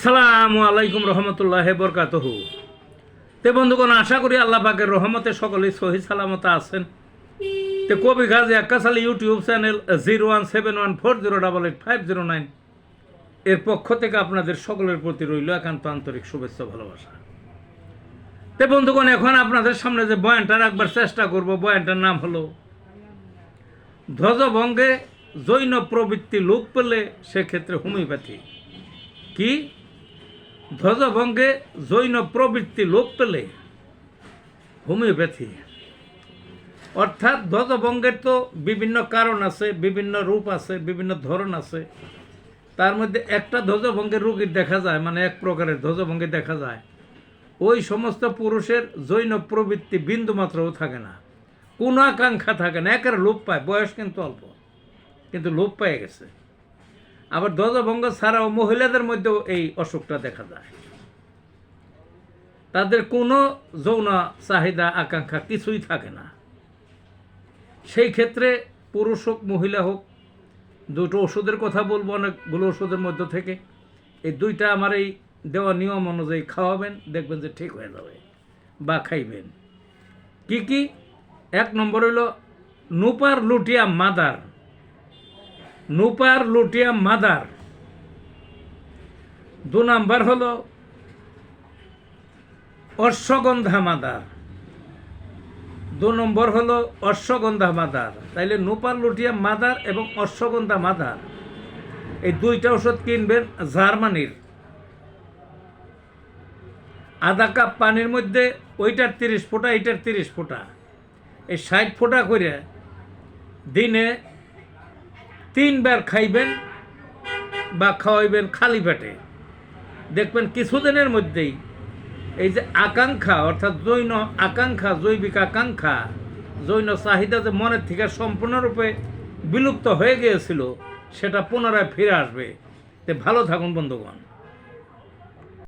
আসসালামু আলাইকুম রহমতুল্লাহ বরকাতহু। তে বন্ধুগণ, আশা করি আল্লাহ পাকের রহমতে সকলেই সহি সালামত আছেন। তে কবি গাজী আক্কাস আলী ইউটিউব চ্যানেল 017140885009 এর পক্ষ থেকে আপনাদের সকলের প্রতি রইল একান্ত আন্তরিক শুভেচ্ছা ভালোবাসা। তে বন্ধুগণ, এখন আপনাদের সামনে যে বয়ানটা রাখবার চেষ্টা করব, বয়ানটার নাম হলো ধ্বজভঙ্গে জৈন প্রবৃত্তি লোপ পেলে সেক্ষেত্রে হোমিওপ্যাথি। কি? ধ্বজভঙ্গে জৈন প্রবৃত্তি লোপ পেলে হোমিওপ্যাথি। অর্থাৎ ধ্বজভঙ্গের তো বিভিন্ন কারণ আছে, বিভিন্ন রূপ আছে, বিভিন্ন ধরন আছে। তার মধ্যে একটা ধ্বজভঙ্গের রোগীর দেখা যায়, মানে এক প্রকারের ধ্বজভঙ্গে দেখা যায় ওই সমস্ত পুরুষের জৈন প্রবৃত্তি বিন্দুমাত্রও থাকে না, কোনো আকাঙ্ক্ষা থাকে না, একের লোপ পায়। বয়স কিন্তু অল্প, কিন্তু লোপ পেয়ে গেছে। আবার ধ্বজভঙ্গ ছাড়াও মহিলাদের মধ্যেও এই অসুখটা দেখা যায়। তাদের কোনো যৌন চাহিদা আকাঙ্ক্ষা কিছুই থাকে না। সেই ক্ষেত্রে পুরুষ হোক মহিলা হোক, দুটো ওষুধের কথা বলবো, অনেকগুলো ওষুধের মধ্যে থেকে এই দুইটা আমার এই দেওয়া নিয়ম অনুযায়ী খাওয়াবেন, দেখবেন যে ঠিক হয়ে যাবে, বা খাইবেন। কি কি? এক নম্বর হলো নুপার লুটিয়া মাদার। নুপার লুটিয়া মাদার। দু নাম্বার হলো অশ্বগন্ধা মাদার। দু নম্বর হলো অশ্বগন্ধা মাদার। তাইলে নুপার লুটিয়া মাদার এবং অশ্বগন্ধা মাদার, এই দুইটা ওষুধ কিনবেন জার্মানির। আধা কাপ পানির মধ্যে ওইটার 30 ফোঁটা, এইটার 30 ফোঁটা, এই 60 ফোঁটা করে দিনে 3 বার খাইবেন বা খাওয়াইবেন খালি পেটে। দেখবেন কিছুদিনের মধ্যেই এই যে আকাঙ্ক্ষা, অর্থাৎ জৈন আকাঙ্ক্ষা, জৈবিক আকাঙ্ক্ষা, জৈন চাহিদা যে মনের থেকে সম্পূর্ণরূপে বিলুপ্ত হয়ে গিয়েছিল, সেটা পুনরায় ফিরে আসবে। তে ভালো থাকুন বন্ধুগণ।